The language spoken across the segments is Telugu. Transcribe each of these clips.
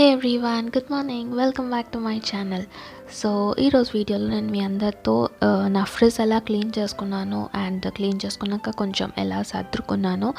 Hey everyone, good morning. Welcome back to my channel. So ఈరోజు వీడియోలో నేను మీ అందరితో నా ఫ్రిడ్జ్ ఎలా క్లీన్ చేసుకున్నాను అండ్ క్లీన్ చేసుకున్నాక కొంచెం ఎలా సర్దుకున్నానో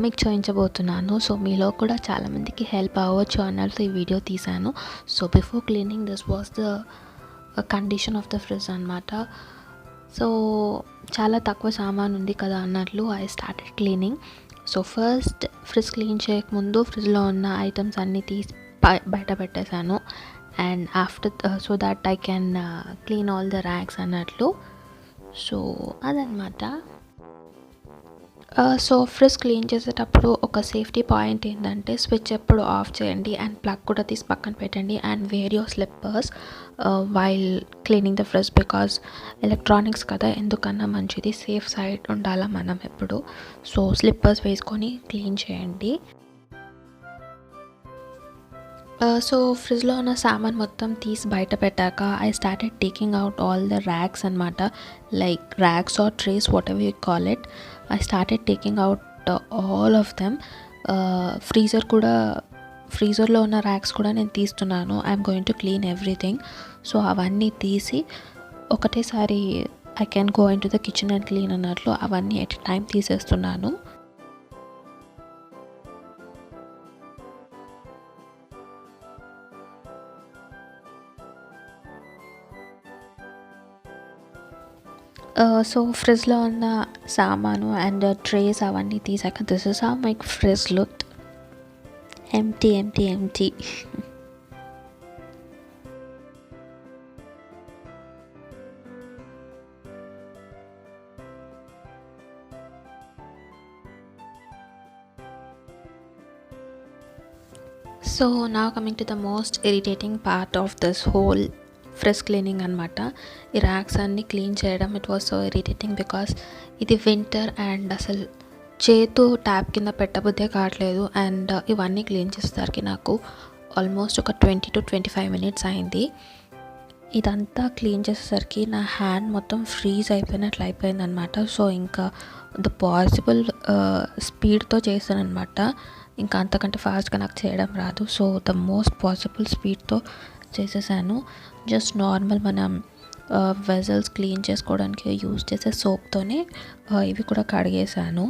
మీకు చూపించబోతున్నాను. సో మీలో కూడా చాలామందికి హెల్ప్ అవ్వచ్చు అన్నట్టు ఈ వీడియో తీశాను. So before cleaning this was the condition of the fridge అనమాట. సో చాలా తక్కువ సామాన్ ఉంది కదా అన్నట్లు I started cleaning. So first fridge clean చేయకముందు ఫ్రిడ్జ్లో ఉన్న ఐటమ్స్ అన్నీ తీసి బయట పెట్టేశాను. And after so that I can clean all the racks అన్నట్లు. సో అదనమాట. సో ఫ్రిడ్జ్ క్లీన్ చేసేటప్పుడు ఒక సేఫ్టీ పాయింట్ ఏంటంటే స్విచ్ ఎప్పుడు ఆఫ్ చేయండి అండ్ ప్లగ్ కూడా తీసి పక్కన పెట్టండి and where your slippers while cleaning the fridge, because electronics కదా, ఎందుకన్నా మంచిది సేఫ్ సైడ్ ఉండాలా మనం ఎప్పుడు. సో స్లిప్పర్స్ వేసుకొని క్లీన్ చేయండి. సో ఫ్రిడ్జ్లో ఉన్న సామాన్ మొత్తం తీసి బయట పెట్టాక I started taking out all the racks అనమాట, like racks or trays, whatever you call it. I started taking out all of them. ఫ్రీజర్లో ఉన్న ర్యాక్స్ కూడా నేను తీస్తున్నాను. I'm going to clean everything. So అవన్నీ తీసి ఒకటేసారి I can go in to the kitchen and clean అన్నట్లు అవన్నీ ఎట్ టైం తీసేస్తున్నాను. సో ఫ్రిడ్జ్లో ఉన్న సామాను అండ్ ట్రేస్ అవన్నీ తీసాక this is how my fridge looked. Empty. So now coming to the most irritating part of this whole fridge cleaning అనమాట. ఈ ర్యాక్స్ అన్నీ క్లీన్ చేయడం it was so irritating because ఇది వింటర్ అండ్ అసలు చేతు ట్యాప్ కింద పెట్టబుద్దే కావట్లేదు. అండ్ ఇవన్నీ క్లీన్ చేసేసరికి నాకు ఆల్మోస్ట్ ఒక 20 to 25 minutes అయింది. ఇదంతా క్లీన్ చేసేసరికి నా హ్యాండ్ మొత్తం ఫ్రీజ్ అయిపోయినట్లు అయిపోయిందనమాట. సో ఇంకా ద పాసిబుల్ స్పీడ్తో చేశాను అనమాట. ఇంకా అంతకంటే ఫాస్ట్గా నాకు చేయడం రాదు. సో ద మోస్ట్ పాసిబుల్ స్పీడ్తో చేసేసాను. జస్ట్ నార్మల్ మనం వెజల్స్ క్లీన్ చేసుకోవడానికి యూజ్ చేసే సోప్తోనే ఇవి కూడా కడిగేసాను.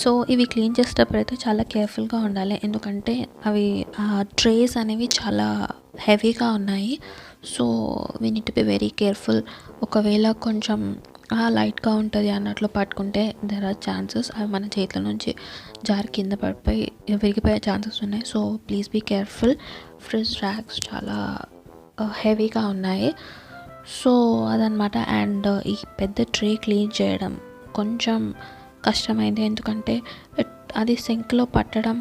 సో ఇవి క్లీన్ చేసేటప్పుడు అయితే చాలా కేర్ఫుల్గా ఉండాలి, ఎందుకంటే అవి ట్రేస్ అనేవి చాలా హెవీగా ఉన్నాయి. So we need to be very careful. ఒకవేళ కొంచెం లైట్గా ఉంటుంది అన్నట్లు పట్టుకుంటే దెర్ ఆర్ ఛాన్సెస్ అవి మన చేతుల నుంచి జారి కింద పడిపోయి విరిగిపోయే ఛాన్సెస్ ఉన్నాయి. So please be careful. Fridge racks చాలా హెవీగా ఉన్నాయి. సో అదనమాట. అండ్ ఈ పెద్ద ట్రే క్లీన్ చేయడం కొంచెం కష్టమైంది, ఎందుకంటే అది సింక్లో పట్టడం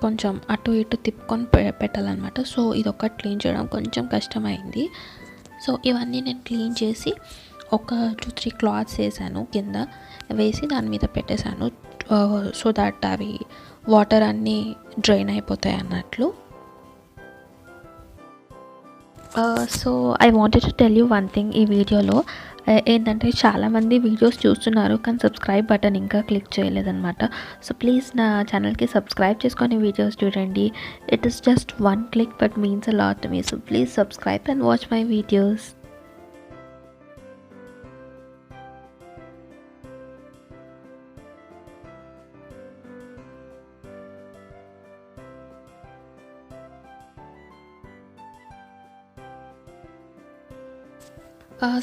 కొంచెం అటు ఇటు తిప్పుకొని పెట్టాలన్నమాట. సో ఇదొక్కటి క్లీన్ చేయడం కొంచెం కష్టమైంది. సో ఇవన్నీ నేను క్లీన్ చేసి ఒక 2-3 క్లాత్స్ వేసాను, కింద వేసి దాని మీద పెట్టేశాను. సో దట్ అవి వాటర్ అన్నీ డ్రైన్ అయిపోతాయి అన్నట్లు. So I wanted to tell you one thing. ఈ వీడియోలో ఏంటంటే చాలామంది వీడియోస్ చూస్తున్నారు కానీ సబ్స్క్రైబ్ బటన్ ఇంకా క్లిక్ చేయలేదన్నమాట. సో ప్లీజ్ నా ఛానల్కి సబ్స్క్రైబ్ చేసుకొని వీడియోస్ చూడండి. It is just 1 click but means a lot to me. So please subscribe and watch my videos.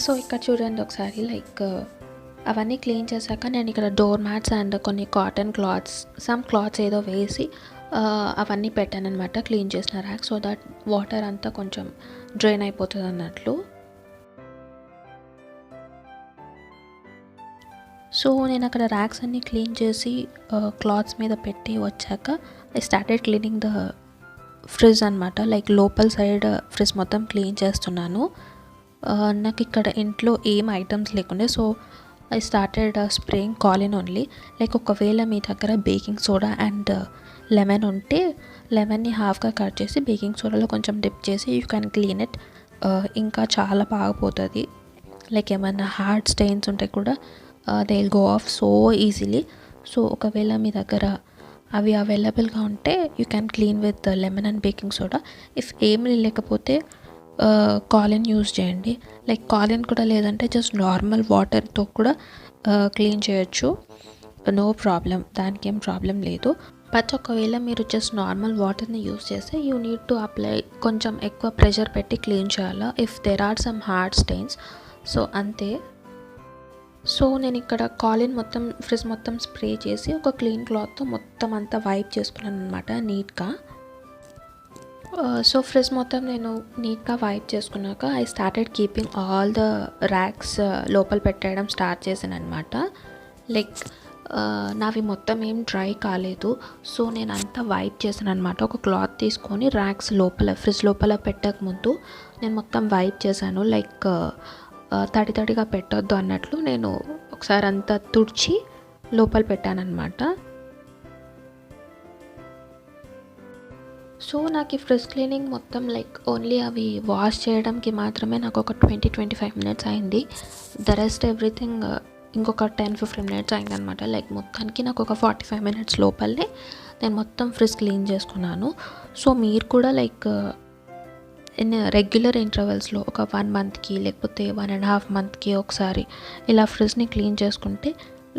So ఇక్కడ చూడండి ఒకసారి, లైక్ అవన్నీ క్లీన్ చేశాక నేను ఇక్కడ డోర్ మ్యాట్స్ అండ్ కొన్ని కాటన్ క్లాత్స్, సమ్ క్లాత్స్ ఏదో వేసి అవన్నీ పెట్టాను అనమాట క్లీన్ చేసిన ర్యాక్, సో దట్ వాటర్ అంతా కొంచెం డ్రైన్ అయిపోతుంది అన్నట్లు. సో నేను అక్కడ ర్యాక్స్ అన్నీ క్లీన్ చేసి క్లాత్స్ మీద పెట్టి వచ్చాక I started cleaning the fridge అనమాట. లైక్ లోపల సైడ్ ఫ్రిడ్జ్ మొత్తం క్లీన్ చేస్తున్నాను. నాకు ఇక్కడ ఇంట్లో ఏం ఐటమ్స్ లేకుండే, so I started spraying కాలిన్ only. Like ఒకవేళ మీ దగ్గర బేకింగ్ సోడా అండ్ లెమన్ ఉంటే లెమన్ని హాఫ్గా కట్ చేసి బేకింగ్ సోడాలో కొంచెం డిప్ చేసి యూ క్యాన్ క్లీన్ ఇట్. ఇంకా చాలా బాగుపోతుంది. లైక్ ఏమైనా హార్డ్ స్టెయిన్స్ ఉంటే కూడా they will go of so easily. So ఒకవేళ మీ దగ్గర అవి అవైలబుల్గా ఉంటే you can clean with lemon and baking soda. If ఏమీ లేకపోతే కాలిన్ యూజ్ చేయండి. లైక్ కాలిన్ కూడా లేదంటే జస్ట్ నార్మల్ వాటర్తో కూడా క్లీన్ చేయొచ్చు, నో ప్రాబ్లం, దానికి ఏం ప్రాబ్లం లేదు. బట్ ఒకవేళ మీరు జస్ట్ నార్మల్ వాటర్ని యూజ్ చేస్తే యూ నీడ్ టు అప్లై, కొంచెం ఎక్కువ ప్రెషర్ పెట్టి క్లీన్ చేయాలా if there are some hard stains. So అంతే. సో నేను ఇక్కడ కాలిన్ మొత్తం ఫ్రిడ్జ్ మొత్తం స్ప్రే చేసి ఒక క్లీన్ క్లాత్తో మొత్తం అంతా వైప్ చేసుకున్నాను అనమాట నీట్గా. సో ఫ్రిడ్జ్ మొత్తం నేను నీట్గా వైప్ చేసుకున్నాక I started keeping all the racks లోపల పెట్టడం స్టార్ట్ చేశాను అనమాట. లైక్ నావి మొత్తం ఏం డ్రై కాలేదు, సో నేను అంతా వైప్ చేశాను అనమాట. ఒక క్లాత్ తీసుకొని ర్యాక్స్ లోపల ఫ్రిడ్జ్ లోపల పెట్టక ముందు నేను మొత్తం వైప్ చేశాను. లైక్ తడి తడిగా పెట్టొద్దు అన్నట్లు నేను ఒకసారి అంతా తుడిచి లోపల పెట్టానన్నమాట. సో నాకు ఈ ఫ్రిడ్జ్ క్లీనింగ్ మొత్తం లైక్ ఓన్లీ అవి వాష్ చేయడానికి మాత్రమే నాకు ఒక 20-25 మినిట్స్ అయింది. ద రెస్ట్ ఎవ్రీథింగ్ ఇంకొక 10-15 మినిట్స్ అయిందనమాట. లైక్ మొత్తానికి నాకు ఒక 45 మినిట్స్ లోపలనే నేను మొత్తం ఫ్రిడ్జ్ క్లీన్ చేసుకున్నాను. సో మీరు కూడా లైక్ ఇన్ రెగ్యులర్ ఇంటర్వెల్స్లో ఒక 1 మంత్కి లేకపోతే 1.5 మంత్కి ఒకసారి ఇలా ఫ్రిడ్జ్ని క్లీన్ చేసుకుంటే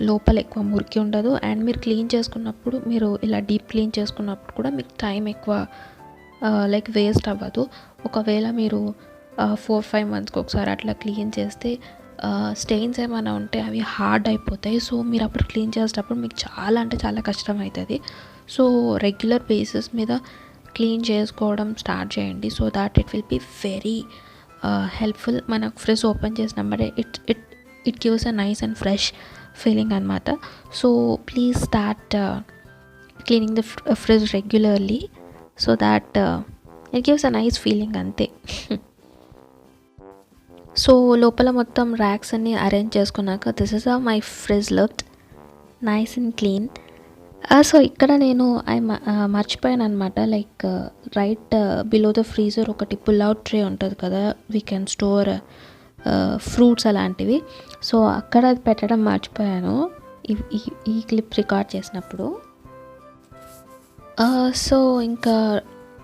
లోపల ఎక్కువ మురికి ఉండదు. అండ్ మీరు క్లీన్ చేసుకున్నప్పుడు, మీరు ఇలా డీప్ క్లీన్ చేసుకున్నప్పుడు కూడా మీకు టైం ఎక్కువ లైక్ వేస్ట్ అవ్వదు. ఒకవేళ మీరు 4-5 మంత్స్కి ఒకసారి అట్లా క్లీన్ చేస్తే స్టెయిన్స్ ఏమైనా ఉంటే అవి హార్డ్ అయిపోతాయి. సో మీరు అప్పుడు క్లీన్ చేసేటప్పుడు మీకు చాలా అంటే చాలా కష్టం అవుతుంది. సో రెగ్యులర్ బేసిస్ మీద క్లీన్ చేసుకోవడం స్టార్ట్ చేయండి. So that it will be very helpful. మనకు ఫ్రిడ్జ్ ఓపెన్ చేసినప్పుడే it gives a nice and fresh feeling అనమాట. So please start cleaning the fridge regularly so that it gives a nice feeling అంతే. సో లోపల మొత్తం ర్యాక్స్ అన్ని అరేంజ్ చేసుకున్నాక this is how my fridge looked nice and clean. So ఇక్కడ నేను మర్చిపోయాను అనమాట. Like right below the freezer ఒకటి పుల్ అవుట్ ట్రే ఉంటుంది కదా, వీ కెన్ స్టోర్ ఫ్రూట్స్ అలాంటివి. సో అక్కడ అది పెట్టడం మర్చిపోయాను ఈ క్లిప్ రికార్డ్ చేసినప్పుడు. సో ఇంకా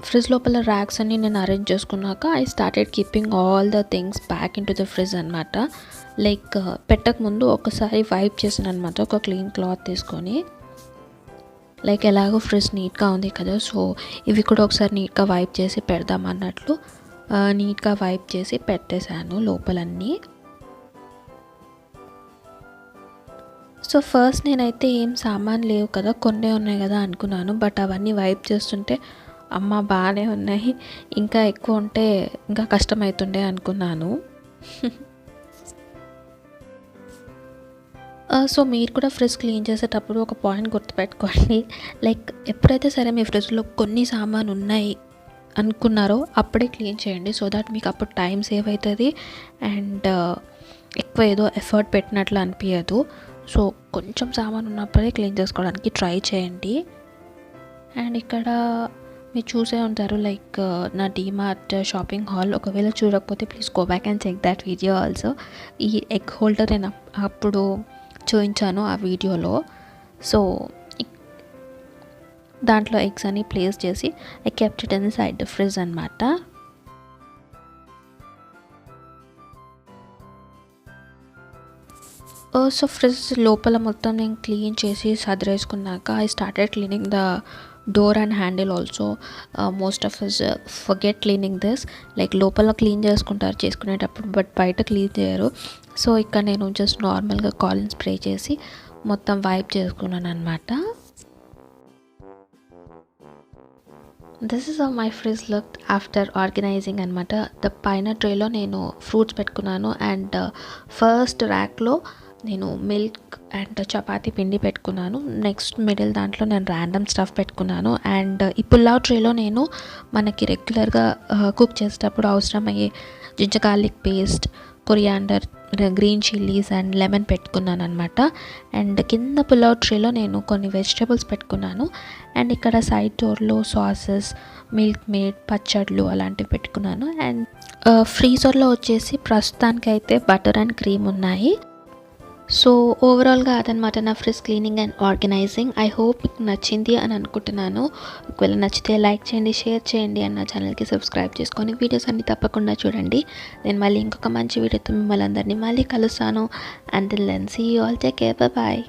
ఫ్రిడ్జ్ లోపల ర్యాక్స్ అన్ని నేను అరేంజ్ చేసుకున్నాక I started keeping all the things back in to the fridge అనమాట. లైక్ పెట్టక ముందు ఒకసారి వైప్ చేసాను అనమాట ఒక క్లీన్ క్లాత్ తీసుకొని. లైక్ ఎలాగో ఫ్రిడ్జ్ నీట్గా ఉంది కదా, సో ఇవి కూడా ఒకసారి నీట్గా వైప్ చేసి పెడదాం అన్నట్లు నీట్గా వైప్ చేసి పెట్టేశాను లోపలన్నీ. సో ఫస్ట్ నేనైతే ఏం సామాన్ లేవు కదా, కొన్నే ఉన్నాయి కదా అనుకున్నాను. బట్ అవన్నీ వైప్ చేస్తుంటే అమ్మ బాగానే ఉన్నాయి, ఇంకా ఎక్కువ ఉంటే ఇంకా కష్టమవుతుండే అనుకున్నాను. సో మీరు కూడా ఫ్రిడ్జ్ క్లీన్ చేసేటప్పుడు ఒక పాయింట్ గుర్తుపెట్టుకోండి. లైక్ ఎప్పుడైతే సరే మీ ఫ్రిడ్జ్లో కొన్ని సామాను ఉన్నాయి అనుకున్నారో అప్పుడే క్లీన్ చేయండి. సో దట్ మీకు అప్పుడు టైం సేవ్ అవుతుంది అండ్ ఎక్కువ ఏదో ఎఫర్ట్ పెట్టినట్లు అనిపించదు. సో కొంచెం సామాన్ ఉన్నప్పుడే క్లీన్ చేసుకోవడానికి ట్రై చేయండి. అండ్ ఇక్కడ మీరు చూసే ఉంటారు లైక్ నా డీమార్ట్ షాపింగ్ హాల్. ఒకవేళ చూడకపోతే please go back and check that video also. ఈ ఎగ్ హోల్డర్ నేను అప్పుడు చూపించాను ఆ వీడియోలో. సో దాంట్లో ఎగ్స్ అని ప్లేస్ చేసి I kept it inside the fridge అనమాట. సో ఫ్రిడ్జ్ లోపల మొత్తం నేను క్లీన్ చేసి సదిరేసుకున్నాక I started cleaning the door and handle also. Most of us forget cleaning this. Like లోపల క్లీన్ చేసుకునేటప్పుడు బట్ బయట క్లీన్ చేయరు. సో ఇక్కడ నేను జస్ట్ నార్మల్గా కాలిన్ స్ప్రే చేసి మొత్తం వైప్ చేసుకున్నాను అనమాట. This is my fridge look after organising అనమాట. ద పైన ట్రేలో నేను ఫ్రూట్స్ పెట్టుకున్నాను అండ్ ఫస్ట్ ర్యాక్లో నేను మిల్క్ అండ్ చపాతీ పిండి పెట్టుకున్నాను. నెక్స్ట్ మిడిల్ దాంట్లో నేను ర్యాండమ్ స్టఫ్ పెట్టుకున్నాను. అండ్ ఈ పుల్లావ్ ట్రేలో నేను మనకి రెగ్యులర్గా కుక్ చేసేటప్పుడు అవసరమయ్యే ginger garlic paste, coriander, green chillies and lemon పెట్టుకున్నాను అనమాట. అండ్ కింద పుల్లావ్ ట్రేలో నేను కొన్ని వెజిటేబుల్స్ పెట్టుకున్నాను. అండ్ ఇక్కడ సైడ్ డోర్లో సాసెస్, మిల్క్ మేడ్, పచ్చళ్ళు అలాంటివి పెట్టుకున్నాను. అండ్ ఫ్రీజర్లో వచ్చేసి ప్రస్తుతానికైతే బటర్ అండ్ క్రీమ్ ఉన్నాయి. సో ఓవరాల్గా అదనమాట నా fridge cleaning and organising. I hope మీకు నచ్చింది అని అనుకుంటున్నాను. ఒకవేళ నచ్చితే లైక్ చేయండి, షేర్ చేయండి, అండ్ నా ఛానల్కి సబ్స్క్రైబ్ చేసుకొని వీడియోస్ అన్ని తప్పకుండా చూడండి. నేను మళ్ళీ ఇంకొక మంచి వీడియోతో మిమ్మల్ని అందరినీ మళ్ళీ కలుస్తాను. Until then see you all, take care, bye.